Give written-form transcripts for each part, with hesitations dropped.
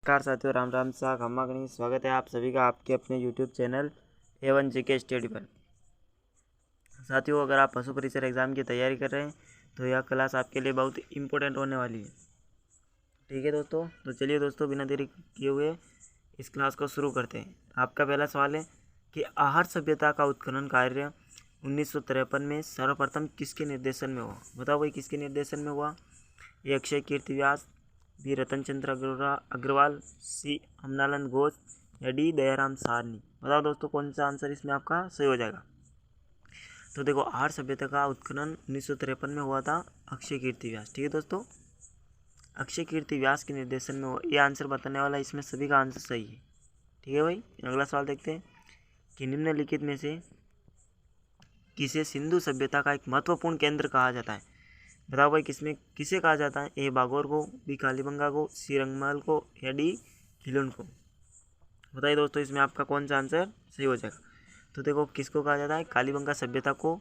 नमस्कार साथियों, राम राम सा खम्मा गणेश। स्वागत है आप सभी का आपके अपने YouTube channel A1 GK study पर। साथियों, अगर आप पशु परिसर एग्ज़ाम की तैयारी कर रहे हैं तो यह क्लास आपके लिए बहुत इम्पोर्टेंट होने वाली है। ठीक है दोस्तों, तो चलिए दोस्तों, बिना देरी किए हुए इस क्लास को शुरू करते हैं। आपका पहला सवाल है कि आहार सभ्यता का उत्खनन कार्य 1953 में सर्वप्रथम किसके निर्देशन में हुआ? बताओ भाई, किसके निर्देशन में हुआ? ए अक्षय कीर्ति व्यास, बी रतन चंद्र अग्रवाल, सी अमलानंद घोष या डी दयाराम सारनी। बताओ दोस्तों, कौन सा आंसर इसमें आपका सही हो जाएगा? तो देखो, आहार सभ्यता का उत्खनन 1953 में हुआ था अक्षय कीर्ति व्यास। ठीक है दोस्तों, अक्षय कीर्ति व्यास के निर्देशन में हुआ। ये आंसर बताने वाला इसमें सभी का आंसर सही है। ठीक है भाई, अगला सवाल देखते हैं कि निम्नलिखित में से किसे सिंधु सभ्यता का एक महत्वपूर्ण केंद्र कहा जाता है? बताओ भाई, किसे कहा जाता है? ए बागोर को, बी कालीबंगा को, सी रंगमहल को या डी खिलुन को। बताइए दोस्तों, इसमें आपका कौन सा आंसर सही हो जाएगा? तो देखो, किसको कहा जाता है? कालीबंगा सभ्यता को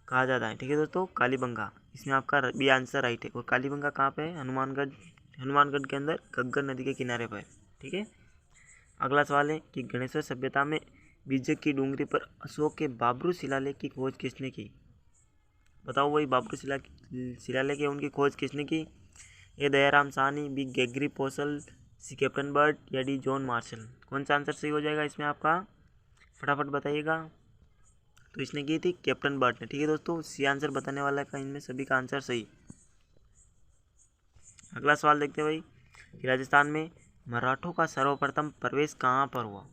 कहा जाता है। ठीक है दोस्तों, कालीबंगा, इसमें आपका बी आंसर राइट है। और कालीबंगा कहाँ पे है? हनुमानगढ़ के अंदर घग्गर नदी के किनारे पर। ठीक है, अगला सवाल है कि गणेश्वर सभ्यता में बीजक की डूंगरी पर अशोक के बाबरू शिलालेख की खोज किसने की? बताओ वही बाबरू शिलालेख है, उनकी खोज किसने की? ए दयाराम साहनी, बी ग्रेगरी पोसल, सी कैप्टन बर्ड या डी जॉन मार्शल। कौन सा आंसर सही हो जाएगा इसमें आपका? फटाफट बताइएगा। तो इसने की थी कैप्टन बर्ड ने। ठीक है दोस्तों, सी आंसर बताने वाला का इनमें सभी का आंसर सही। अगला सवाल देखते हैं भाई कि राजस्थान में मराठों का सर्वप्रथम प्रवेश कहाँ पर हुआ?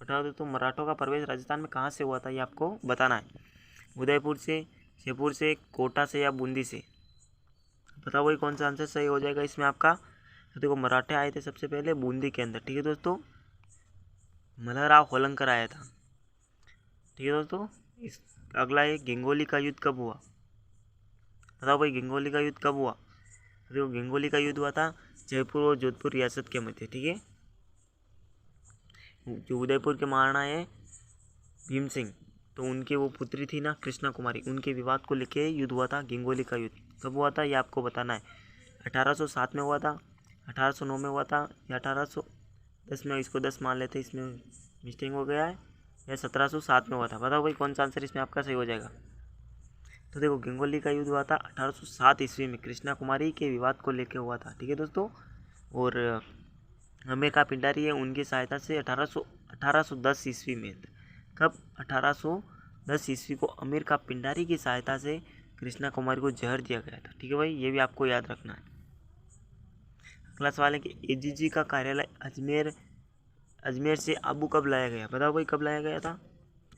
बताओ दोस्तों, मराठों का प्रवेश राजस्थान में कहाँ से हुआ था, ये आपको बताना है। उदयपुर से, जयपुर से, कोटा से या बूंदी से। बताओ भाई, कौन सा आंसर सही हो जाएगा इसमें आपका? तो देखो, मराठे आए थे सबसे पहले बूंदी के अंदर। ठीक है दोस्तों, मल्हारराव होलंकर आया था। ठीक है दोस्तों, इस अगला है गंगोली का युद्ध कब हुआ? बताओ भाई, गंगोली का युद्ध कब हुआ? तो देखो, गंगोली का युद्ध हुआ था जयपुर और जोधपुर रियासत के मध्य। ठीक है, जो उदयपुर के महाराणा है भीम सिंह, तो उनकी वो पुत्री थी ना कृष्णा कुमारी, उनके विवाद को लेके युद्ध हुआ था गंगोली का युद्ध। कब हुआ था ये आपको बताना है। 1807 में हुआ था, 1809 में हुआ था या 1810 में? इसको 10 मान लेते, इसमें मिस्टेक हो गया है। या 1707 में हुआ था? बताओ भाई, कौन सा आंसर इसमें आपका सही हो जाएगा? तो देखो, गंगोली का युद्ध हुआ था 1807 ईस्वी में, कृष्णा कुमारी के विवाद को लेकर हुआ था। ठीक है दोस्तों, और अमेरिका पिंडारी है, उनकी सहायता से 1810 ईस्वी में। कब? 1810 ईस्वी को अमेरिका पिंडारी की सहायता से कृष्णा कुमारी को जहर दिया गया था। ठीक है भाई, ये भी आपको याद रखना है। अगला सवाल है कि एजीजी का कार्यालय अजमेर से आबू कब लाया गया? बताओ भाई, कब लाया गया था?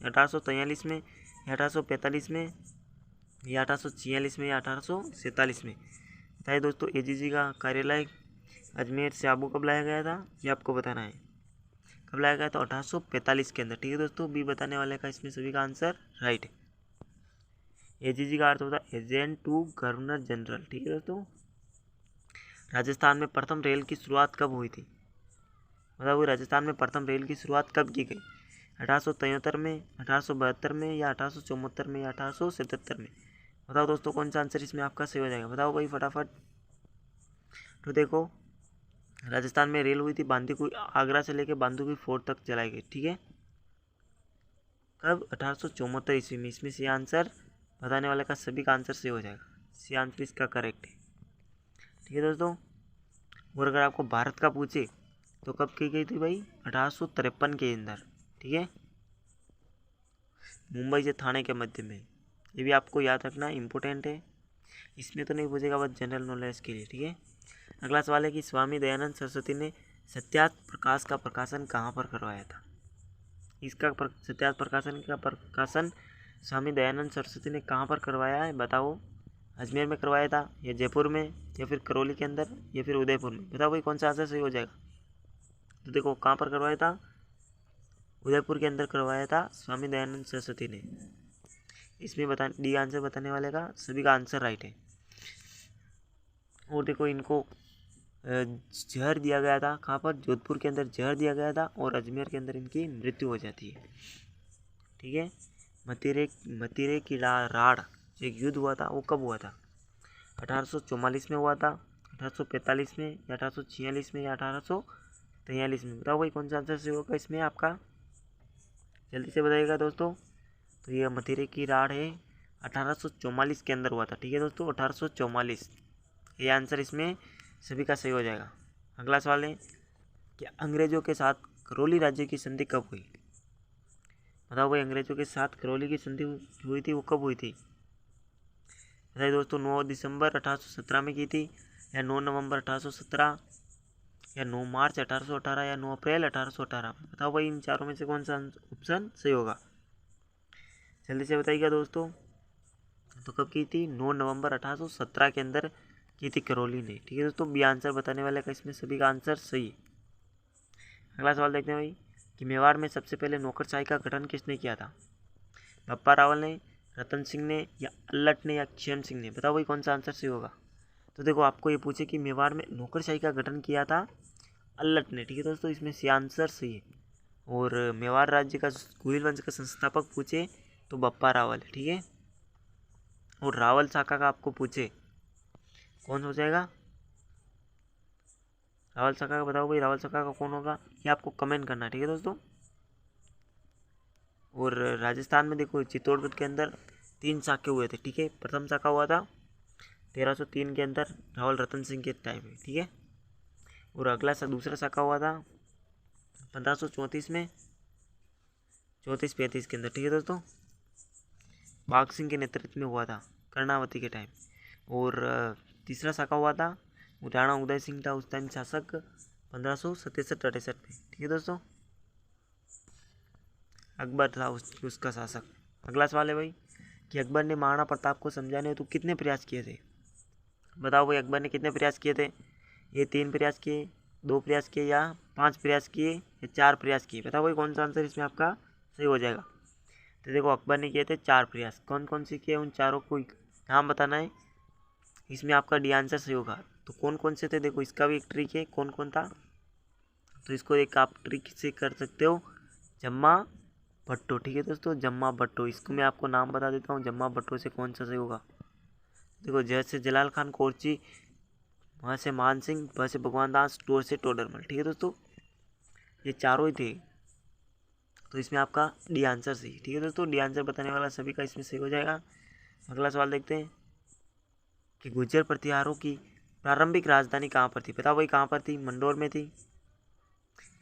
1843 में या 1845 में या 1846 में या 1847 में? बताइए दोस्तों, एजीजी का कार्यालय अजमेर से आबू कब लाया गया था, ये आपको बताना है। कब लाया गया था? 1845 के अंदर। ठीक है दोस्तों, बी बताने वाले का इसमें सभी का आंसर राइट है। एजीजी का अर्थ होता है एजेंट टू गवर्नर जनरल। ठीक है दोस्तों, राजस्थान में प्रथम रेल की शुरुआत कब हुई थी? बताओ, राजस्थान में प्रथम रेल की शुरुआत कब की गई? 1873 में, 1872 में या 1874 में या 1877 में? बताओ दोस्तों, कौन सा आंसर इसमें आपका सही हो जाएगा? बताओ भाई फटाफट। तो देखो, राजस्थान में रेल हुई थी बांदीकुई, आगरा से लेकर बांदीकुई फोर्ट तक चलाई गई। ठीक है, कब? 1874 ईस्वी में। इसमें सी आंसर बताने वाले का सभी का आंसर सही हो जाएगा। सी आंसर इसका करेक्ट है। ठीक है दोस्तों, और अगर आपको भारत का पूछे तो कब की गई थी भाई? 1853 के अंदर। ठीक है, मुंबई से थाने के मध्य में। ये भी आपको याद रखना, इम्पोर्टेंट है। इसमें तो नहीं पूछेगा, बस जनरल नॉलेज के लिए। ठीक है, अगला सवाल है कि स्वामी दयानंद सरस्वती ने सत्यार्थ प्रकाश का प्रकाशन कहाँ पर करवाया था? इसका सत्यार्थ प्रकाशन का प्रकाशन स्वामी दयानंद सरस्वती ने कहाँ पर करवाया है? बताओ, अजमेर में करवाया था या जयपुर में या फिर करौली के अंदर या फिर उदयपुर में? बताओ भाई, कौन सा आंसर सही हो जाएगा? तो देखो, कहाँ पर करवाया था? उदयपुर के अंदर करवाया था स्वामी दयानंद सरस्वती ने। इसमें डी आंसर बताने वाले का सभी का आंसर राइट है। और देखो, इनको जहर दिया गया था। कहाँ पर? जोधपुर के अंदर जहर दिया गया था और अजमेर के अंदर इनकी मृत्यु हो जाती है। ठीक है, मतीरे की राड़ एक युद्ध हुआ था, वो कब हुआ था? 1844 में हुआ था, 1845 में या 1846 में या 1843 में? बताओ भाई कौन सा आंसर सही होगा इसमें आपका, जल्दी से बताइएगा दोस्तों। तो ये मथुरे की राड़ है 1844 के अंदर हुआ था। ठीक है दोस्तों, 1844 ये आंसर इसमें सभी का सही हो जाएगा। अगला सवाल है कि अंग्रेजों के साथ करौली राज्य की संधि कब हुई? बताओ भाई अंग्रेजों के साथ करौली की संधि हुई थी वो कब हुई थी? बताइए दोस्तों, 9 दिसंबर 1817 में की थी, या 9 नवंबर 1817, या 9 मार्च 1818, या 9 अप्रैल 1818? बताओ भाई इन चारों में से कौन सा ऑप्शन सही होगा, जल्दी से बताइएगा दोस्तों। तो कब की थी? 9 नवंबर 1817 के अंदर की थी करौली ने। ठीक है दोस्तों, बी आंसर बताने वाले का इसमें सभी का आंसर सही है। अगला सवाल देखते हैं भाई कि मेवाड़ में सबसे पहले नौकरशाही का गठन किसने किया था? बप्पा रावल ने, रतन सिंह ने, या अल्लट ने, या क्षेम सिंह ने? बताओ भाई कौन सा आंसर सही होगा। तो देखो आपको ये पूछे कि मेवाड़ में नौकरशाही का गठन किया था अल्लट ने। ठीक है दोस्तों, इसमें सी आंसर सही है। और मेवाड़ राज्य का गोहिल वंश का संस्थापक पूछे तो बप्पा रावल है। ठीक है, और रावल शाखा का आपको पूछे कौन हो जाएगा रावल शाखा का? बताओ भाई रावल शाखा का कौन होगा, ये आपको कमेंट करना है। ठीक है दोस्तों, और राजस्थान में देखो चित्तौड़गढ़ के अंदर 3 शाखे हुए थे। ठीक है, प्रथम शाखा हुआ था 1303 के अंदर रावल रतन सिंह के टाइम में। ठीक है, और अगला दूसरा शाखा हुआ था 1534 में 34-35 के अंदर। ठीक है दोस्तों, बाघ सिंह के नेतृत्व में हुआ था कर्णावती के टाइम। और तीसरा शाखा हुआ था राणा उदय सिंह था उस टाइम शासक 1567-68 में। ठीक है दोस्तों, अकबर था उसका शासक। अगला सवाल है भाई कि अकबर ने महाराणा प्रताप को समझाने हेतु कितने प्रयास किए थे? बताओ भाई अकबर ने कितने प्रयास किए थे? ये 3 प्रयास किए, 2 प्रयास किए, या 5 प्रयास किए, या 4 प्रयास किए? बताओ भाई कौन सा आंसर इसमें आपका सही हो जाएगा। तो देखो अकबर ने किए थे 4 प्रयास। कौन कौन से किए उन चारों को नाम बताना है, इसमें आपका डी आंसर सही होगा। तो कौन कौन से थे देखो, इसका भी एक ट्रिक है कौन कौन था। तो इसको एक आप ट्रिक से कर सकते हो, जम्मा भट्टो। ठीक है दोस्तों, जम्मा भट्टो, इसको मैं आपको नाम बता देता हूँ जम्मा भट्टो से कौन सा सही होगा। देखो जैसे जलाल खान कोरची, वहाँ से मान सिंह, वहाँ से भगवान दास, टोर से टोडरमल। ठीक है दोस्तों, ये चारों ही थे। तो इसमें आपका डी आंसर सही। ठीक है दोस्तों, डी आंसर बताने वाला सभी का इसमें सही हो जाएगा। अगला सवाल देखते हैं कि गुर्जर प्रतिहारों की प्रारंभिक राजधानी कहाँ पर थी? बताओ भाई कहाँ पर थी, मंडोर में थी,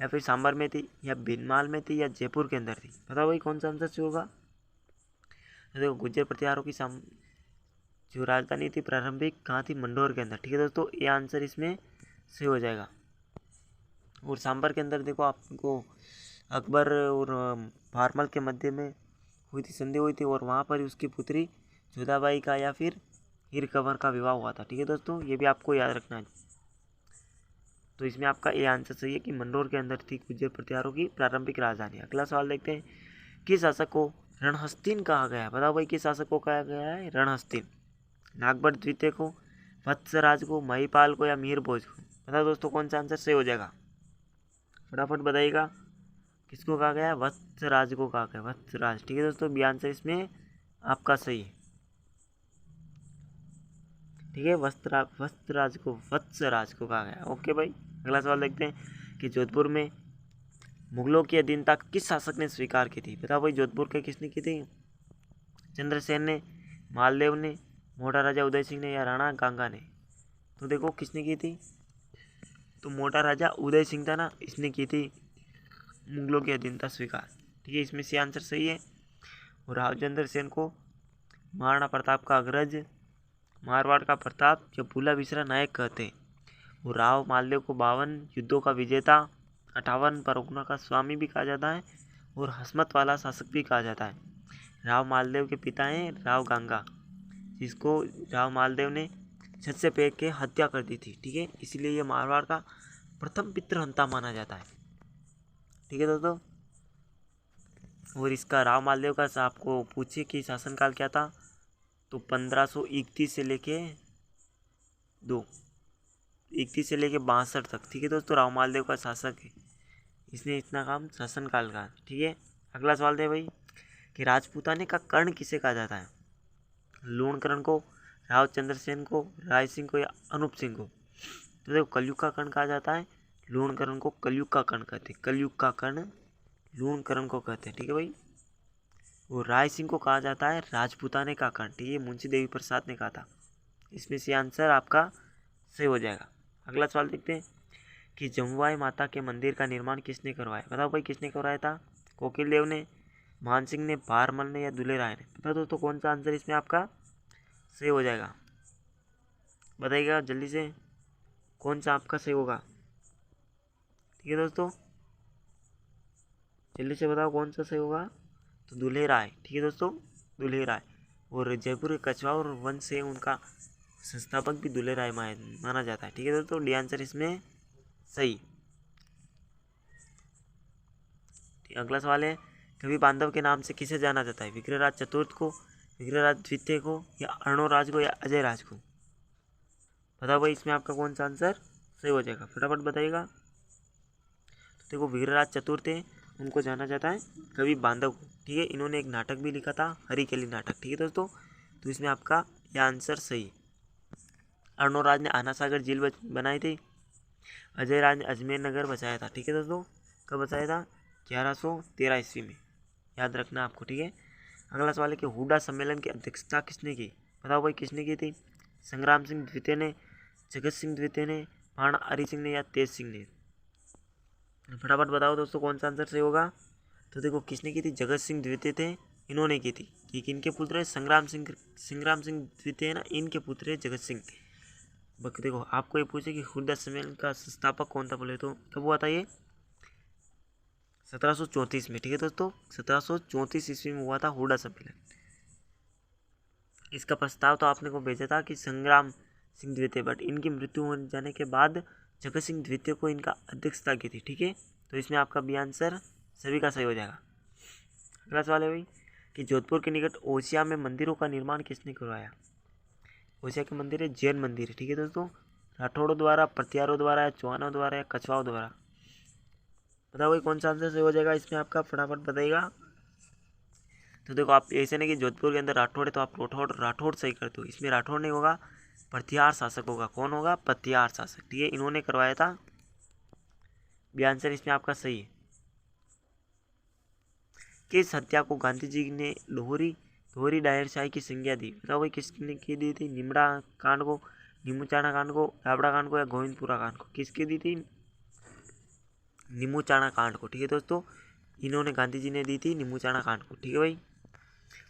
या फिर सांबर में थी, या भीनमाल में थी, या जयपुर के अंदर थी? बताओ भाई कौन सा आंसर सही होगा। तो देखो गुर्जर प्रतिहारों की जो राजधानी थी प्रारंभिक कहाँ थी? मंडोर के अंदर। ठीक है दोस्तों, ये आंसर इसमें सही हो जाएगा। और सांबर के अंदर देखो आपको अकबर और भारमल के मध्य में हुई थी, संधि हुई थी, और वहाँ पर उसकी पुत्री जोधाबाई का या फिर हीर कंवर का विवाह हुआ था। ठीक है दोस्तों, ये भी आपको याद रखना है। तो इसमें आपका ये आंसर सही है कि मंडोर के अंदर थी गुर्जर प्रतिहारों की प्रारंभिक राजधानी। अगला सवाल देखते हैं, किस शासक को रणहस्तीन कहा गया है? बताओ भाई किस शासक को कहा गया है रणहस्तीन? नागभट्ट द्वितीय को, वत्सराज को, महिपाल को, या मीर भोज को? बताओ दोस्तों कौन सा आंसर सही हो जाएगा, फटाफट बताइएगा। किसको कहा गया है? वत्सराज को कहा गया, वत्सराज। ठीक है दोस्तों, बी आंसर इसमें आपका सही है। ठीक है, वत्सराज को कहा गया। ओके भाई, अगला सवाल देखते हैं कि जोधपुर में मुगलों की अधीनता किस शासक ने स्वीकार की थी? बताओ भाई जोधपुर के किसने की थी? चंद्रसेन ने, मालदेव ने, मोटा राजा उदय सिंह ने, या राणा गांगा ने? तो देखो किसने की थी, तो मोटा राजा उदय सिंह था ना, इसने की थी मुगलों की अधीनता स्वीकार। ठीक है, इसमें से आंसर सही है। और रावचंद्र सेन को महाराणा प्रताप का अग्रज, मारवाड़ का प्रताप, या भूला बिसरा नायक कहते हैं। और राव मालदेव को 52 युद्धों का विजेता, 58 परगना का स्वामी भी कहा जाता है, और हसमत वाला शासक भी कहा जाता है। राव मालदेव के पिता हैं राव गांगा, जिसको राव मालदेव ने छत से फेंक के हत्या कर दी थी। ठीक है, इसलिए ये मारवाड़ का प्रथम पितृहंता माना जाता है। ठीक है दोस्तों, और इसका राव मालदेव का आपको पूछे कि शासनकाल क्या था, तो 1531 से लेके 62 तक। ठीक है दोस्तों, राव मालदेव का शासक है, इसने इतना काम शासनकाल का। ठीक है, अगला सवाल दे भाई कि राजपूताने का कर्ण किसे कहा जाता है? लूणकरण को, राव चंद्रसेन को, राय सिंह को, या अनूप सिंह को? तो देखो कलयुग का कर्ण कहा जाता है लूणकरण को, कलयुग का कर्ण कहते हैं, कलयुग का कर्ण लूणकरण को कहते हैं, ठीक है भाई। वो राय सिंह को कहा जाता है राजपूताने का कर्ण, ठीक है, मुंशी देवी प्रसाद ने कहा था। इसमें से आंसर आपका सही हो जाएगा। अगला सवाल देखते हैं कि जमुआई माता के मंदिर का निर्माण किसने करवाया, बताओ भाई किसने करवाया था, कोकिल देव ने, मान सिंह ने, भारमल ने या दुल्हे राय ने। बताओ दोस्तों कौन सा आंसर इसमें आपका सही हो जाएगा, बताइएगा जल्दी से कौन सा आपका सही होगा। ठीक है दोस्तों, जल्दी से बताओ कौन सा सही होगा। तो दुल्हे राय, ठीक है दोस्तों, दुल्हे राय। और जयपुर के कछवा और वंश से उनका संस्थापक भी दुल्हे राय माना जाता है। ठीक है दोस्तों, डी आंसर इसमें सही। अगला सवाल है कवि बांधव के नाम से किसे जाना जाता है, विग्रहराज चतुर्थ को, विग्रहराज द्वितीय को, या अर्णोराज को, या अजय राज को। बताओ भाई इसमें आपका कौन सा आंसर सही हो जाएगा, फटाफट बताइएगा। तो देखो विग्रहराज चतुर्थ है, उनको जाना जाता है कवि बांधव को, ठीक है। इन्होंने एक नाटक भी लिखा था, हरिकेली नाटक, ठीक है दोस्तों। तो इसमें आपका यह आंसर सही। अर्णोराज ने आना सागर झील बनाई थी, अजय राज ने अजमेर नगर बचाया था, ठीक है दोस्तों। कब बचाया था, 1113 ईस्वी में, याद रखना आपको, ठीक है। अगला सवाल है कि हुडा सम्मेलन की अध्यक्षता किसने की, बताओ भाई किसने की थी, संग्राम सिंह द्वितीय ने, जगत सिंह द्वितीय ने, महाराणा हरि सिंह ने, या तेज सिंह ने। फटाफट बताओ दोस्तों कौन सा आंसर सही होगा। तो देखो किसने की थी, जगत सिंह द्वितीय थे, इन्होंने की थी। कि किनके पुत्र है, संग्राम सिंह द्वितीय है ना, इनके पुत्र है जगत सिंह। देखो आपको ये पूछे कि हुडा सम्मेलन का संस्थापक कौन था, बोले तो कब हुआ था ये, 1734 में, ठीक है दोस्तों, 1734 ईस्वी में हुआ था हुडा सम्मेलन। इसका प्रस्ताव तो आपने को भेजा था कि संग्राम सिंह द्वितीय, बट इनकी मृत्यु हो जाने के बाद जगत सिंह द्वितीय को इनका अध्यक्षता की थी, ठीक है। तो इसमें आपका बी आंसर सभी का सही हो जाएगा। अगला सवाल है भाई कि जोधपुर के निकट ओसिया में मंदिरों का निर्माण किसने करवाया। ओसिया के मंदिर है, जैन मंदिर है, ठीक है दोस्तों। राठौड़ों द्वारा, प्रत्यारों द्वारा, या चौहानों द्वारा, या कछवाओं द्वारा। बताओ भाई कौन सा आंसर सही हो जाएगा इसमें आपका, फटाफट बताइएगा। तो देखो आप ऐसे नहीं कि जोधपुर के अंदर राठौड़ है तो आप राठौड़ सही करते हो, इसमें राठौड़ नहीं होगा, प्रत्यार शासक होगा। कौन होगा, प्रत्यार शासक, ठीक है, इन्होंने करवाया था। बी आंसर इसमें आपका सही है। किस हत्या को गांधी जी ने लोहरी डायरशाही की संज्ञा दी, बताओ भाई किसने की दी थी, निमड़ा कांड को, नीमूचाणा कांड को, लाबड़ा कांड को, या गोविंदपुरा कांड को। किसकी दी थी, नीमूचाणा कांड को, ठीक है दोस्तों, इन्होंने गांधी जी ने दी थी नीमूचाणा कांड को, ठीक है भाई।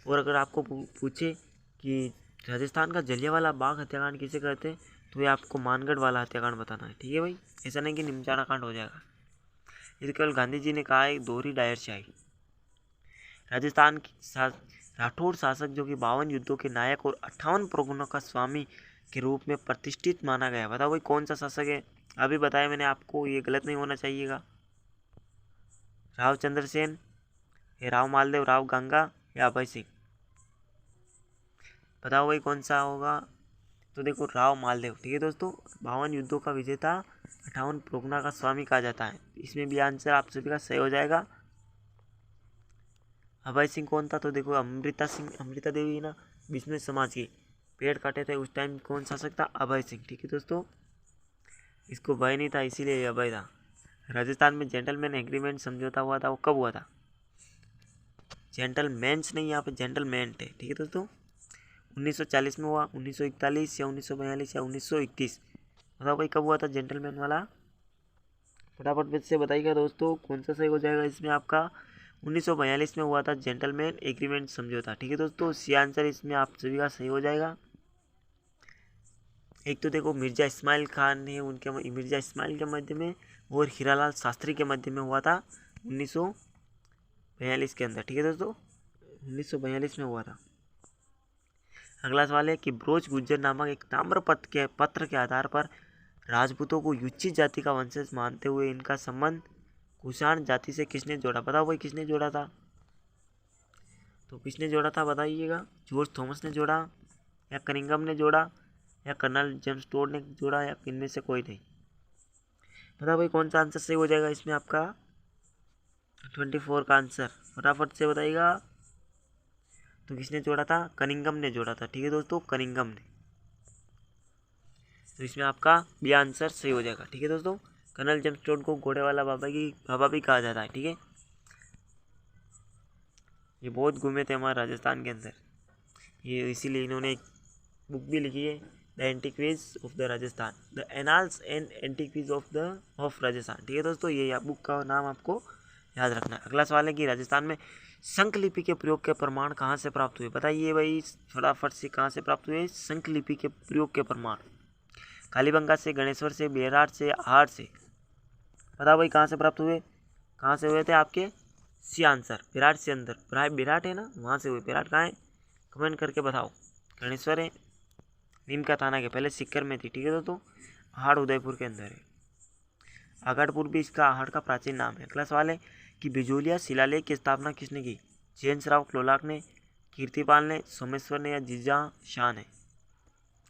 और अगर आपको पूछे कि राजस्थान का जलियांवाला बाग हत्याकांड किसे कहते हैं, तो ये आपको मानगढ़ वाला हत्याकांड बताना है, ठीक है भाई। ऐसा नहीं कि नीमचाणा कांड हो जाएगा, ये केवल गांधी जी ने कहा है। दोहरी डायरशाही, राजस्थान की राठौड़ शासक जो कि 52 युद्धों के नायक और 58 प्रगुणों का स्वामी के रूप में प्रतिष्ठित माना गया। बताओ भाई कौन सा शासक है, अभी बताया मैंने आपको, ये गलत नहीं होना चाहिएगा। राव चंद्रसेन, राव मालदेव, राव गंगा, या अभय सिंह। बताओ भाई कौन सा होगा। तो देखो राव मालदेव, ठीक है दोस्तों, 52 युद्धों का विजेता, 58 प्रोगना का स्वामी कहा जाता है। इसमें भी आंसर आप सभी का सही हो जाएगा। अभय सिंह कौन था, तो देखो अमृता देवी ना, बिश्नोई समाज की, पेड़ काटे थे उस टाइम कौन शासक था, अभय सिंह, ठीक है दोस्तों। इसको भय नहीं था इसीलिए अभय था। राजस्थान में जेंटलमैन एग्रीमेंट समझौता हुआ था, वो कब हुआ था, जेंटलमैन्स नहीं, यहाँ पे जेंटलमैन थे, ठीक है दोस्तों। 1940 में हुआ, 1941 या 1942 या 1931। बताओ भाई कब हुआ था जेंटलमैन वाला, फटाफट से बताइएगा दोस्तों कौन सा सही हो जाएगा इसमें आपका। 1942 में हुआ था जेंटलमैन एग्रीमेंट समझौता, ठीक है दोस्तों। सी आंसर इसमें आप सभी का सही हो जाएगा। एक तो देखो मिर्जा इस्माइल खान है, उनके मिर्जा इस्माइल के मध्य में, और हीरालाल शास्त्री के मध्य में हुआ था 1942 के अंदर, ठीक है दोस्तों, 1942 में हुआ था। अगला सवाल है कि ब्रोच गुज्जर नामक एक पत्र के आधार पर राजपूतों को युच्ची जाति का वंशज मानते हुए इनका संबंध कुषाण जाति से किसने जोड़ा। बताओ भाई किसने जोड़ा था, तो किसने जोड़ा था बताइएगा। जॉर्ज थॉमस ने जोड़ा, या कनिंगम ने जोड़ा, या कर्नल जेम्स टोड ने जोड़ा, या इनमें से कोई नहीं। बताओ भाई कौन सा आंसर सही हो जाएगा इसमें आपका, 24 का आंसर, फटाफट से बताइएगा। तो किसने जोड़ा था, कनिंगम ने जोड़ा था, ठीक है दोस्तों, कनिंगम ने। तो इसमें आपका बी आंसर सही हो जाएगा। ठीक है दोस्तों, कर्नल जेम्स टोड को घोड़े वाला बाबा भी कहा जाता है। ठीक है, ये बहुत घूमे थे हमारे राजस्थान के अंदर, ये इसीलिए इन्होंने एक बुक भी लिखी है, the antiquities of the Rajasthan, the annals and antiquities of Rajasthan. ठीक है दोस्तों, ये बुक का नाम आपको याद रखना है। अगला सवाल है कि राजस्थान में शंख लिपि के प्रयोग के प्रमाण कहाँ से प्राप्त हुए? बताइए भाई फटाफट से, कहाँ से प्राप्त हुए शंख लिपि के प्रयोग के प्रमाण? कालीबंगा से, गणेश्वर से, बेराट से, आहट से? बताओ भाई कहाँ से प्राप्त हुए, कहाँ से हुए थे आपके? सी आंसर बेराट से अंदर, बेराट है ना, वहाँ से हुए। बेराट कहाँ है, कमेंट करके बताओ। गणेश्वर है नीम का थाना के पहले सिक्कर में थी। ठीक है दोस्तों, आहट उदयपुर के अंदर है। आगड़पुर भी इसका आहट का प्राचीन नाम है। अगला सवाल है कि बिजोलिया शिलालेख की स्थापना किसने की? जयंतराव क्लोलाक ने, कीर्तिपाल ने, सोमेश्वर ने या जीजा शाह ने?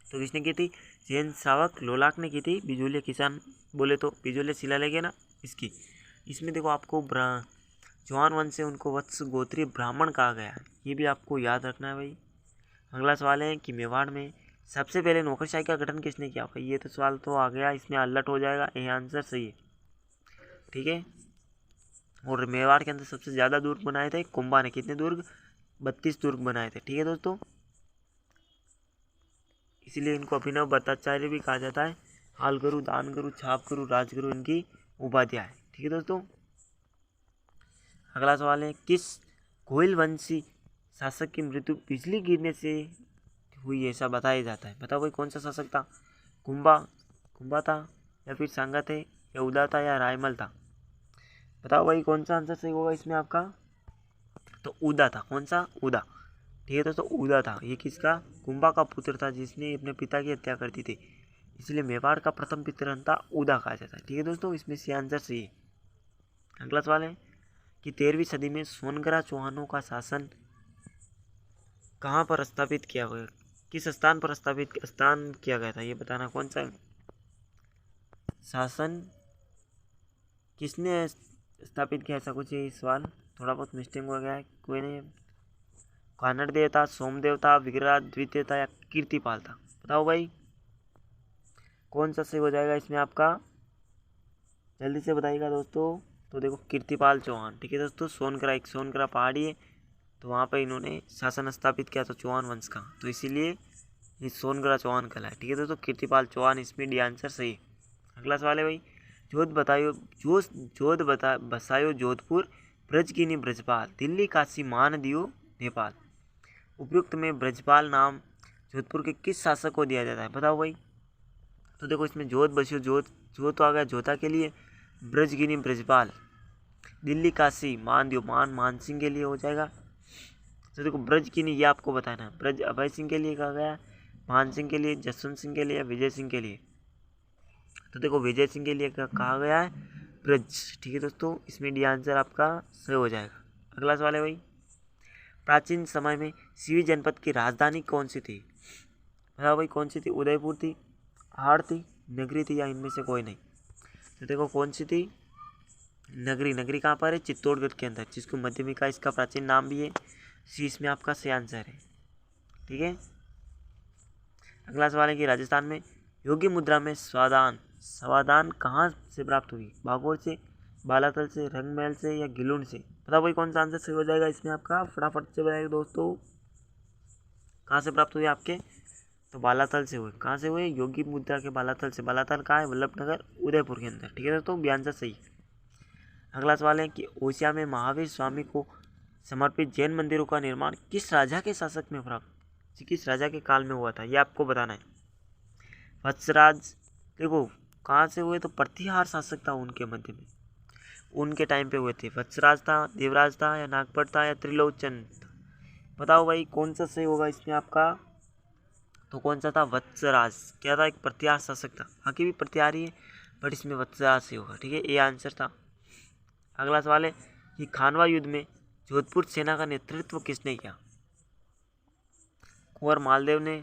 तो किसने की थी? जयंतराव क्लोलाक ने की थी। बिजोलिया किसान बोले तो बिजोलिया शिलालेख है ना इसकी, इसमें देखो आपको चौहान वंश से उनको वत्स गोत्रीय ब्राह्मण कहा गया है, ये भी आपको याद रखना है भाई। अगला सवाल है कि मेवाड़ में सबसे पहले नौकरशाही का गठन किसने किया? भाई ये तो सवाल तो आ गया, इसमें अलर्ट हो जाएगा, ये आंसर सही है। ठीक है, और मेवाड़ के अंदर सबसे ज़्यादा दुर्ग बनाए थे कुंभा ने। कितने दुर्ग? 32 दुर्ग बनाए थे। ठीक है दोस्तों, इसीलिए इनको अभिनव भट्टाचार्य भी कहा जाता है। हालगुरु, दानगुरु, छापगुरु, राजगुरु इनकी उपाधियाँ है। ठीक है दोस्तों, अगला सवाल है किस कोयल वंशी शासक की मृत्यु बिजली गिरने से हुई ऐसा बताया जाता है? बताओ भाई कौन सा शासक था? कुंभा था या फिर सांगा थे या उदा था या रायमल था? बताओ भाई कौन सा आंसर सही होगा इसमें आपका? तो उदा था। कौन सा? उदा। ठीक है दोस्तों, उदा था। ये किसका? कुंभा का पुत्र था जिसने अपने पिता की हत्या कर दी थी, इसलिए मेवाड़ का प्रथम पितृ था उदा कहा जाता है। ठीक है दोस्तों, इसमें से आंसर सही है। अगला सवाल है कि 13वीं सदी में सोनगरा चौहानों का शासन कहाँ पर स्थापित किया गया? किस स्थान पर स्थान किया गया था, ये बताना। कौन सा शासन किसने स्थापित किया? ऐसा कुछ ये सवाल थोड़ा बहुत मिस्टेक हो गया है, कोई नहीं। कानड़ देव था, सोमदेव था, विग्रहराज द्वितीय था या कीर्तिपाल था? बताओ भाई कौन सा सही हो जाएगा इसमें आपका? जल्दी से बताइएगा दोस्तों। तो देखो कीर्तिपाल चौहान। ठीक है दोस्तों, एक सोनगरा पहाड़ी है, तो वहाँ पर इन्होंने शासन स्थापित किया था चौहान वंश का, तो इसीलिए ये सोनगरा चौहान कहलाए। ठीक है दोस्तों, कीर्तिपाल चौहान इसमें डी आंसर सही है। अगला सवाल है भाई बसायो जोधपुर, ब्रजगिनी ब्रजपाल, दिल्ली काशी मानदियो नेपाल। उपयुक्त में ब्रजपाल नाम जोधपुर के किस शासक को दिया जाता है? बताओ भाई। तो देखो इसमें जोध बसियो, जोध तो आ गया जोधा के लिए, ब्रजगिनी ब्रजपाल, दिल्ली काशी मानदियो मान सिंह के लिए हो जाएगा। तो देखो ब्रज की नहीं, ये आपको बताना है। ब्रज अभय सिंह के लिए कहा गया, मान सिंह के लिए, जसवंत सिंह के लिए, विजय सिंह के लिए? तो देखो विजय सिंह के लिए कहा गया है ब्रज। ठीक है दोस्तों, इसमें डी आंसर आपका सही हो जाएगा। अगला सवाल है भाई प्राचीन समय में सीवी जनपद की राजधानी कौन सी थी? बताओ भाई कौन सी थी? उदयपुर थी, आहट थी, नगरी थी या इनमें से कोई नहीं? तो देखो कौन सी थी? नगरी कहाँ पर है? चित्तौड़गढ़ के अंदर, जिसको मध्यमिका इसका प्राचीन नाम भी है। सी इसमें आपका सही आंसर है। ठीक है, अगला सवाल है कि राजस्थान में योगी मुद्रा में स्वादान कहाँ से प्राप्त हुई? भागौर से, बालातल से, रंगमहल से या गिलुन से? बताओ भाई कौन सा आंसर सही हो जाएगा इसमें आपका? फटाफट से बताइए दोस्तों, कहाँ से प्राप्त हुई आपके? तो बालातल से हुए। कहाँ से हुए? योगी मुद्रा के बालातल से। बालातल कहाँ है? वल्लभनगर उदयपुर के अंदर। ठीक है दोस्तों, भी आंसर सही। अगला सवाल है कि ओसिया में महावीर स्वामी को समर्पित जैन मंदिरों का निर्माण किस राजा के शासक में प्राप्त, किस राजा के काल में हुआ था, ये आपको बताना है। वत्सराज, देखो कहाँ से हुए? तो प्रतिहार शासक था उनके मध्य में, उनके टाइम पे हुए थे। वत्सराज था, देवराज था या नागपट था या त्रिलोचन? बताओ भाई कौन सा सही होगा इसमें आपका? तो कौन सा था? वत्सराज। क्या था? एक प्रतिहार शासक था। बाकी भी प्रतिहार ही है, बट इसमें वत्सराज से होगा। ठीक है, ये आंसर था। अगला सवाल है कि खानवा युद्ध में जोधपुर सेना का नेतृत्व किसने किया? कुंवर मालदेव ने,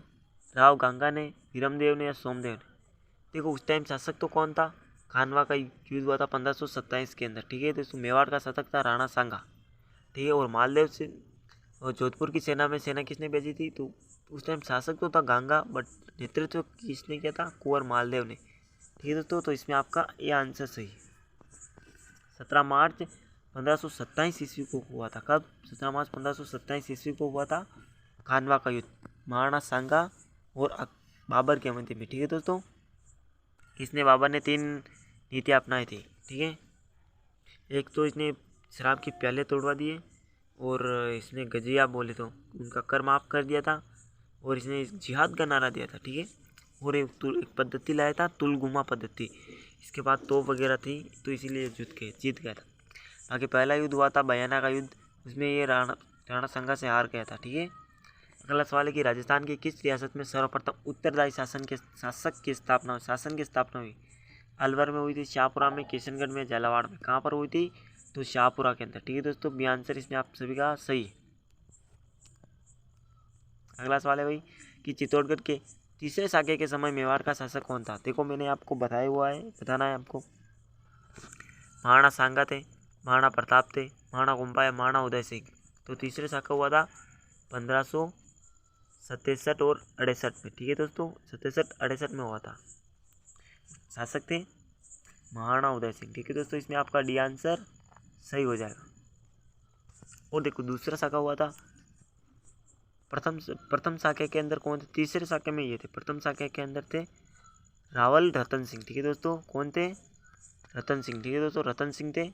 राव गंगा ने, वीरमदेव ने या सोमदेव ने? देखो उस टाइम शासक तो कौन था? खानवा का युद्ध हुआ था 1527 के अंदर। ठीक है, तो मेवाड़ का शासक था राणा सांगा। ठीक है, और मालदेव से और जोधपुर की सेना में सेना किसने भेजी थी? तो उस टाइम शासक तो था गांगा, बट नेतृत्व किसने किया था? कुंवर मालदेव ने। ठीक है दोस्तों, तो इसमें आपका ये आंसर सही है। 17 मार्च 1527 ईस्वी को हुआ था। कब? 17 मार्च 1527 ईस्वी को हुआ था खानवा का युद्ध महाराणा सांगा और बाबर के मध्य में। ठीक है दोस्तों, इसने बाबर ने 3 नीतियाँ अपनाई थी। ठीक है, एक तो इसने शराब की प्याले तोड़वा दिए, और इसने गजिया बोले तो उनका कर माफ़ कर दिया था, और इसने जिहाद का नारा दिया था। ठीक है, और एक पद्धति लाया था तुलगुमा पद्धति। इसके बाद तोप वगैरह थी, तो इसीलिए जीत गया था। बाकी पहला युद्ध हुआ था बयाना का युद्ध, उसमें ये राणा सांगा से हार गया था। ठीक है, अगला सवाल है कि राजस्थान की किस रियासत में सर्वप्रथम उत्तरदायी शासन की स्थापना हुई? अलवर में हुई थी, शाहपुरा में, किशनगढ़ में, झालावाड़ में। कहाँ पर हुई थी? तो शाहपुरा के अंदर। ठीक है दोस्तों, बी आंसर इसमें आप सभी का सही है। अगला सवाल है भाई कि चित्तौड़गढ़ के तीसरे साके के समय मेवाड़ का शासक कौन था? देखो मैंने आपको बताया हुआ है, बताना है आपको। महाराणा सांगा थे, महाराणा प्रताप थे, महाराणा कुंभा या महाराणा उदय सिंह। तो तीसरे साका हुआ था 1567 और 68 में। ठीक है दोस्तों, 67-68 में हुआ था। शासक थे महाराणा उदय सिंह। ठीक है दोस्तों, इसमें आपका डी आंसर सही हो जाएगा। और देखो दूसरा साका हुआ था प्रथम साके के अंदर कौन थे? तीसरे साके में ये थे। प्रथम साके के अंदर थे रावल रतन सिंह। ठीक है दोस्तों, कौन थे? रतन सिंह। ठीक है दोस्तों, रतन सिंह थे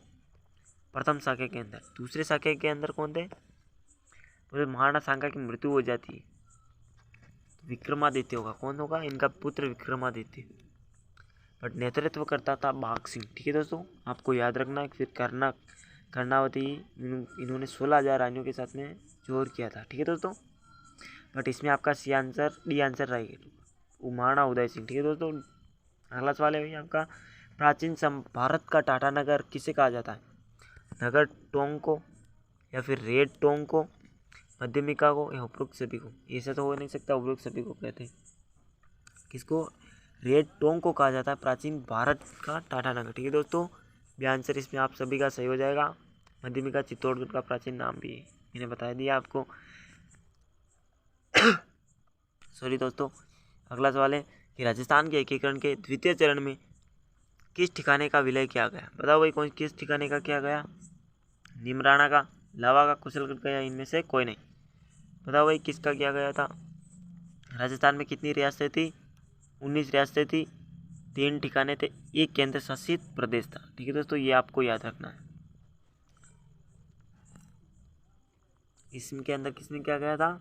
प्रथम साके के अंदर। दूसरे साके के अंदर कौन थे? तो महाराणा सांगा की मृत्यु हो जाती है, विक्रमादित्य होगा। कौन होगा? इनका पुत्र विक्रमादित्य। बट नेतृत्व करता था बाघ सिंह। ठीक है दोस्तों, आपको याद रखना है। फिर कर्णावती इन्होंने 16,000 रानियों के साथ में जोर किया था। ठीक है दोस्तों, बट इसमें आपका डी आंसर रहेगा महाराणा उदय सिंह। ठीक है दोस्तों, अगला सवाल है भाई आपका, प्राचीन भारत का टाटा नगर किसे कहा जाता है? नगर टोंग को, या फिर रेड टोंग को, मध्यमिका को, या उपरोक्त सभी को? ऐसा तो हो नहीं सकता, उपरोक्त सभी को कहते हैं। किसको? रेड टोंग को कहा जाता है प्राचीन भारत का टाटा नगर। ठीक है दोस्तों, बी आंसर इसमें आप सभी का सही हो जाएगा। मध्यमिका चित्तौड़गढ़ का प्राचीन नाम भी है, मैंने बता दिया आपको। सॉरी दोस्तों, अगला सवाल है कि राजस्थान के एकीकरण के द्वितीय चरण में किस ठिकाने का विलय किया गया? बताओ भाई, कौन किस ठिकाने का किया गया? निमराना का, लावा का, कुशलगढ़ का, या इनमें से कोई नहीं? बताओ भाई, किसका किया गया था? राजस्थान में कितनी रियासतें थी? 19 रियासतें थी, 3 ठिकाने थे, 1 केंद्र शासित प्रदेश था। ठीक है दोस्तों, ये आपको याद रखना है। इसके अंदर किसने क्या गया था?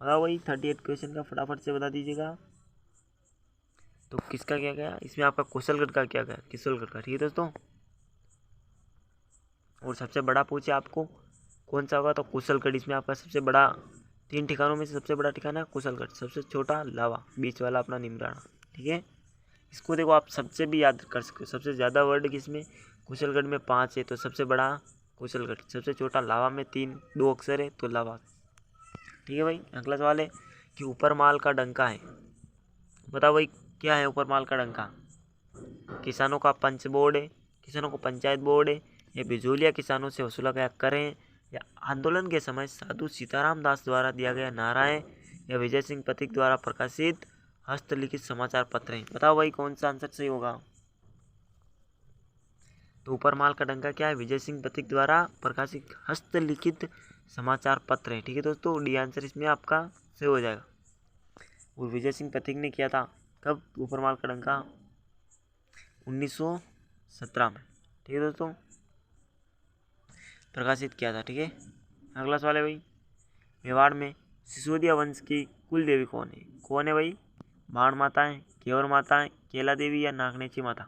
बताओ भाई, 38 क्वेश्चन का फटाफट से बता दीजिएगा। तो किसका किया गया? इसमें आपका कुशलगढ़ का किया गया, किशोरगढ़ का। ठीक है दोस्तों, और सबसे बड़ा पूछे आपको कौन सा होगा, तो कुशलगढ़। इसमें आपका सबसे बड़ा 3 ठिकानों में से सबसे बड़ा ठिकाना कुशलगढ़, सबसे छोटा लावा, बीच वाला अपना निमराना। ठीक है, इसको देखो आप सबसे भी याद कर सकते हो। सबसे ज़्यादा वर्ड किसमें? कुशलगढ़ में 5 है, तो सबसे बड़ा कुशलगढ़, सबसे छोटा लावा में 2 अक्षर है, तो लावा। ठीक है भाई, अगला सवाल है कि ऊपर माल का डंका है। बताओ भाई, क्या है ऊपर माल का डंका? किसानों का पंच बोर्ड है, किसानों को पंचायत बोर्ड है, या बिजूलिया किसानों से वसूला गया कर है, या आंदोलन के समय साधु सीताराम दास द्वारा दिया गया नारा है, या विजय सिंह पथिक द्वारा प्रकाशित हस्तलिखित समाचार पत्र हैं? बताओ भाई, कौन सा आंसर सही होगा? तो ऊपर माल का डंका क्या है? विजय सिंह पथिक द्वारा प्रकाशित हस्तलिखित समाचार पत्र है। ठीक है दोस्तों, डी आंसर इसमें आपका सही हो जाएगा। और विजय सिंह पथिक ने किया था कब ऊपर माल का डंका? 1917 में। ठीक है दोस्तों, प्रकाशित किया था। ठीक है, अगला सवाल है भाई, मेवाड़ में सिसोदिया वंश की कुल देवी कौन है? कौन है भाई? बाण माता है, केवर माता है, केला देवी, या नागनेची माता?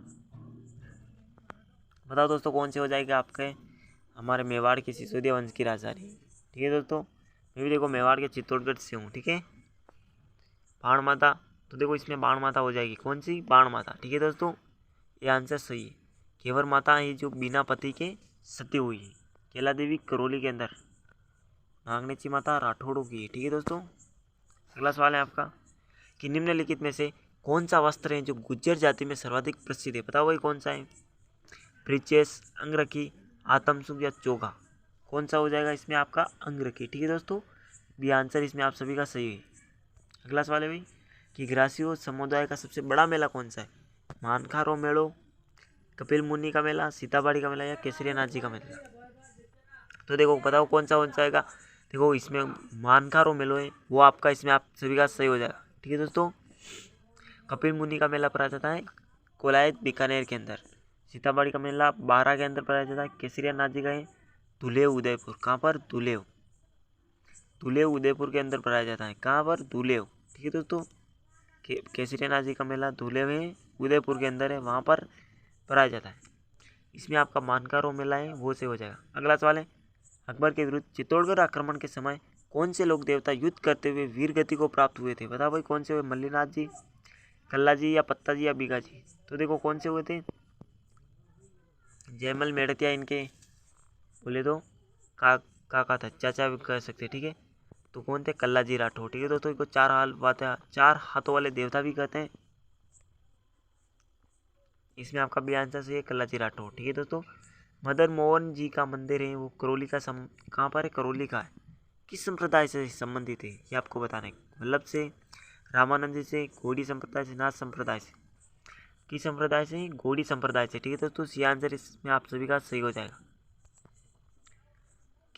बताओ दोस्तों, कौन से हो जाएगा आपके? हमारे मेवाड़ की सिसोदिया वंश की राजधानी। ठीक है दोस्तों, मैं भी देखो मेवाड़ के चित्तौड़गढ़ से हूँ। ठीक है, बाण माता, तो देखो इसमें बाण माता हो जाएगी। कौन सी? बाण माता। ठीक है दोस्तों, ये आंसर सही है। केवर माता है जो बिना पति के सती हुई है। केला देवी करौली के अंदर, नागनेची माता राठौड़ों की है। ठीक है दोस्तों, अगला सवाल है आपका कि निम्नलिखित में से कौन सा वस्त्र है जो गुज्जर जाति में सर्वाधिक प्रसिद्ध है? बताओ भाई, कौन सा है? ब्रीचेस, अंगरखी, आतमसुख, या चोगा? कौन सा हो जाएगा इसमें आपका? अंगरखी। ठीक है दोस्तों, बी आंसर इसमें आप सभी का सही है। अगला सवाल है भाई कि ग्रासियो समुदाय का सबसे बड़ा मेला कौन सा है? मानखारो मेलो, कपिल मुनि का मेला, सीताबाड़ी का मेला या केसरिया नाथ जी का मेला? तो देखो बताओ कौन सा आएगा। देखो इसमें मानखारो मेलो है वो आपका इसमें आप सभी का सही हो जाएगा। ठीक है दोस्तों, कपिल मुनि का मेला पढ़ाया जाता है कोलायत बीकानेर के अंदर। सीताबाड़ी का मेला बारा के अंदर पढ़ाया जाता है। केसरिया नाथ जी का है धुलेव उदयपुर। कहाँ पर? धुलेव उदयपुर के अंदर पढ़ाया जाता है। कहाँ पर? धुलेव। ठीक है दोस्तों, केसरिया नाथ जी का मेला धुलेव है उदयपुर के अंदर है, वहाँ पर पढ़ाया जाता है। इसमें आपका मानकारो मेला है वो से हो जाएगा। अगला सवाल है अकबर के विरुद्ध चित्तौड़गढ़ आक्रमण के समय कौन से लोक देवता युद्ध करते हुए वीर गति को प्राप्त हुए थे? बताओ भाई कौन से हुए? मल्लीनाथ जी, कल्ला जी या पत्ता जी या बीघा जी? तो देखो कौन से हुए थे? जयमल मेड़तिया इनके बोले तो काका था, चाचा भी कह सकते। ठीक है, तो कौन थे? कल्ला जी राठौर। ठीक है दोस्तों, इनको चार हाथों वाले देवता भी कहते हैं। इसमें आपका भी आंसर सही है, कल्ला जी राठौर। ठीक है दोस्तों, मदन मोहन जी का मंदिर है वो करौली का कहाँ पर है? करौली का है। किस संप्रदाय से संबंधित है ये आपको बताना है। वल्लभ से, रामानंद जी से, गौड़ी संप्रदाय से, नाथ संप्रदाय से? किस संप्रदाय से? गौड़ी संप्रदाय से। ठीक है दोस्तों, ये आंसर इसमें आप सभी का सही हो जाएगा।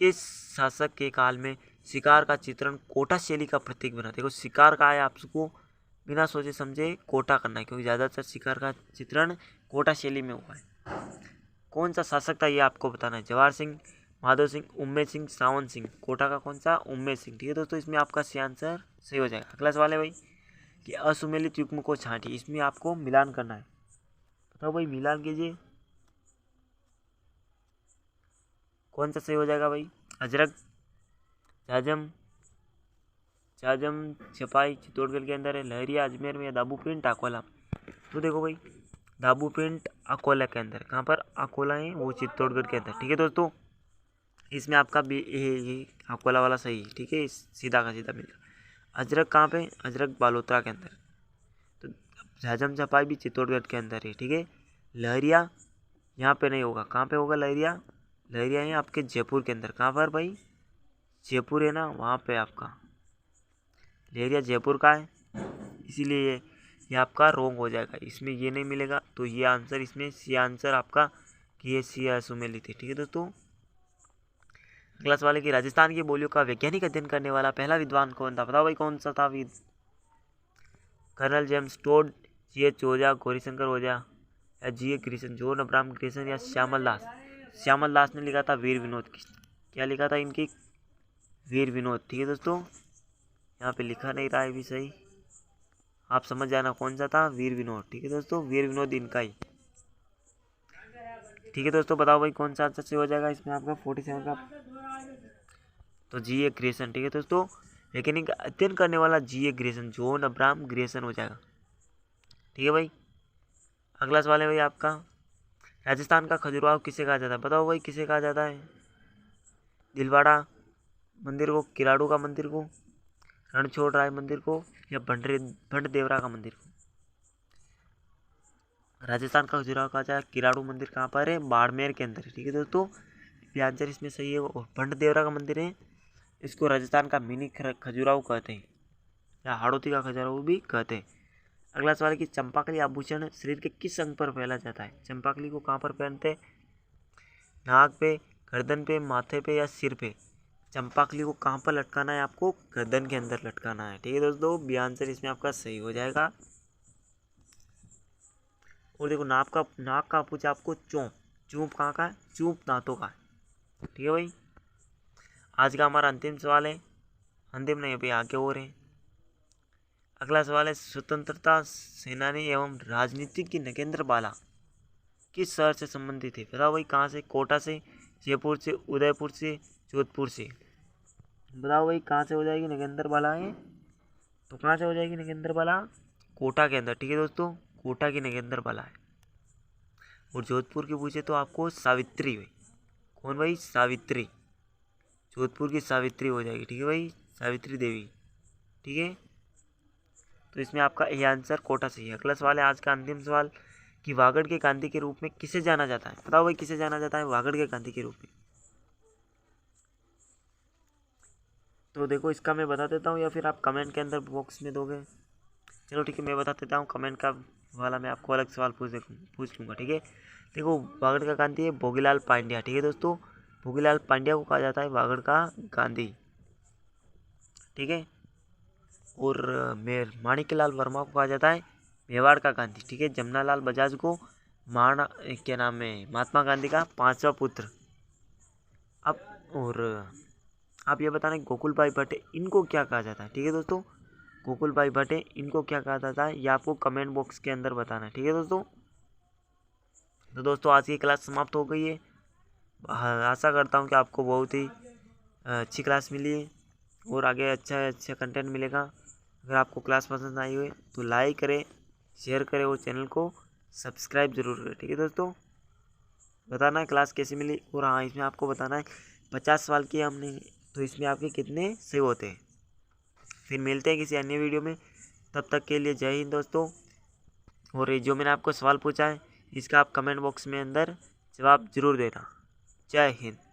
किस शासक के काल में शिकार का चित्रण कोटा शैली का प्रतीक बना? देखो शिकार का है आपको बिना सोचे समझे कोटा करना है, क्योंकि ज़्यादातर शिकार का चित्रण कोटा शैली में हुआ है। कौन सा शासक था ये आपको बताना है। जवाहर सिंह, माधव सिंह, उम्मेद सिंह, सावन सिंह? कोटा का कौन सा? उम्मेद सिंह। ठीक है दोस्तों, इसमें आपका सही आंसर सही हो जाएगा। अगला सवाल है भाई कि असुमेलित युग्म को छांटिए। इसमें आपको मिलान करना है। बताओ भाई मिलान कीजिए, कौन सा सही हो जाएगा भाई? अजरक, जाजम छपाई चित्तौड़गढ़ के अंदर है, लहरिया अजमेर में, या दाबू प्रिंट अकोला? तो देखो भाई दाबू प्रिंट अकोला के अंदर। कहाँ पर? अकोला है वो चित्तौड़गढ़ के अंदर। ठीक है दोस्तों, इसमें आपका भी ये अकोला वाला सही है। ठीक है, सीधा का सीधा मिल रहा। अजरक कहाँ पे? अजरक बालोतरा के अंदर। तो जाजम छपाई भी चित्तौड़गढ़ के अंदर है। ठीक है, लहरिया यहाँ पे नहीं होगा। कहाँ पे होगा लहरिया? लहरिया है आपके जयपुर के अंदर। कहाँ पर भाई? जयपुर है ना, वहाँ पे आपका लहरिया जयपुर का है, इसीलिए ये आपका रोंग हो जाएगा। इसमें ये नहीं मिलेगा, तो ये आंसर इसमें सी आंसर आपका कि ये सी असुमेलित थे। ठीक है दोस्तों, अगला सवाल है कि राजस्थान की बोलियों का वैज्ञानिक अध्ययन करने वाला पहला विद्वान कौन था? बताओ भाई कौन सा था? Colonel James Tod, G H. Ojha, Gaurishankar Ojha, या G A. Grierson, John Abraham Grierson, या श्यामल दास? श्यामल दास ने लिखा था वीर विनोद। क्या लिखा था इनकी? वीर विनोद। ठीक है दोस्तों, यहाँ पे लिखा नहीं रहा है भी सही, आप समझ जाना कौन सा था? वीर विनोद। ठीक है दोस्तों, वीर विनोद इनका ही। ठीक है दोस्तों, बताओ भाई कौन सा आंसर से हो जाएगा इसमें आपका 47 का? तो जी.ए. ग्रेसन। ठीक है दोस्तों, वैज्ञानिक अध्ययन करने वाला G.A.. Grayson, John Abraham Grayson हो जाएगा। ठीक है भाई, अगला सवाल है भाई आपका राजस्थान का खजुराहो किसे कहा जाता है? बताओ भाई किसे कहा जाता है? दिलवाड़ा मंदिर को, किराड़ू का मंदिर को, रणछोड़ राय मंदिर को, या भंड देवरा का मंदिर को? राजस्थान का खजुराहो कहा जाए किराड़ू मंदिर कहाँ पर है? बाड़मेर के अंदर। ठीक है दोस्तों, ये आंसर इसमें सही है। और भंड देवरा का मंदिर है, इसको राजस्थान का मिनी खजुराहो कहते हैं, या हाड़ौती का खजुराहो भी कहते हैं। अगला सवाल है कि चंपाकली आभूषण शरीर के किस अंग पर पहना जाता है? चंपाकली को कहाँ पर पहनते हैं? नाक पे, गर्दन पे, माथे पे, या सिर पे? चंपाकली को कहाँ पर लटकाना है आपको? गर्दन के अंदर लटकाना है। ठीक है दोस्तों, बी आंसर इसमें आपका सही हो जाएगा। और देखो नाक का पूछा आपको चूप कहाँ का है? चूप दांतों का है। ठीक है भाई, आज का हमारा अंतिम सवाल है, अंतिम नहीं अभी आगे और है। अगला सवाल है स्वतंत्रता सेनानी एवं राजनीतिज्ञ नगेंद्र बाला किस शहर से संबंधित है? बताओ भाई कहाँ से? कोटा से, जयपुर से, उदयपुर से, जोधपुर से? बताओ भाई कहाँ से हो जाएगी नगेंद्र बाला है? तो कहाँ से हो जाएगी नगेंद्र बाला? कोटा के अंदर। ठीक है दोस्तों, कोटा की नगेंद्र बाला है। और जोधपुर की पूछे तो आपको सावित्री भाई। कौन भाई? सावित्री, जोधपुर की सावित्री हो जाएगी। ठीक है भाई, सावित्री देवी। ठीक है, तो इसमें आपका ये आंसर कोटा सही है। अगला सवाल है आज का अंतिम सवाल कि वागड़ के गांधी के रूप में किसे जाना जाता है? बताओ भाई किसे जाना जाता है वागड़ के गांधी के रूप में? तो देखो इसका मैं बता देता हूँ या फिर आप कमेंट के अंदर बॉक्स में दोगे। चलो ठीक है, मैं बता देता हूँ। कमेंट का वाला मैं आपको अलग सवाल पूछ लूँगा, ठीक है। देखो वागड़ का गांधी है भोगीलाल पांड्या, ठीक है दोस्तों। भोगीलाल पांड्या को कहा जाता है वागड़ का गांधी, ठीक है। और माणिक्यलाल वर्मा को कहा जाता है मेवाड़ का गांधी, ठीक है। जमनालाल बजाज को क्या नाम है, महात्मा गांधी का 5वां पुत्र। अब और आप ये बताना गोकुल भाई भट्टे इनको क्या कहा जाता है, ठीक है दोस्तों। गोकुल भाई भट्टे इनको क्या कहा जाता है ये आपको कमेंट बॉक्स के अंदर बताना है, ठीक है दोस्तों। तो दोस्तों आज की क्लास समाप्त हो गई है। आशा करता हूँ कि आपको बहुत ही अच्छी क्लास मिली है और आगे अच्छा कंटेंट मिलेगा। अगर आपको क्लास पसंद आई हो तो लाइक करें, शेयर करें और चैनल को सब्सक्राइब जरूर करें, ठीक है दोस्तों। बताना है क्लास कैसी मिली। और हाँ, इसमें आपको बताना है 50 सवाल किए हमने, तो इसमें आपके कितने सही होते हैं। फिर मिलते हैं किसी अन्य वीडियो में, तब तक के लिए जय हिंद दोस्तों। और ये जो मैंने आपको सवाल पूछा है इसका आप कमेंट बॉक्स में अंदर जवाब जरूर देना। जय हिंद।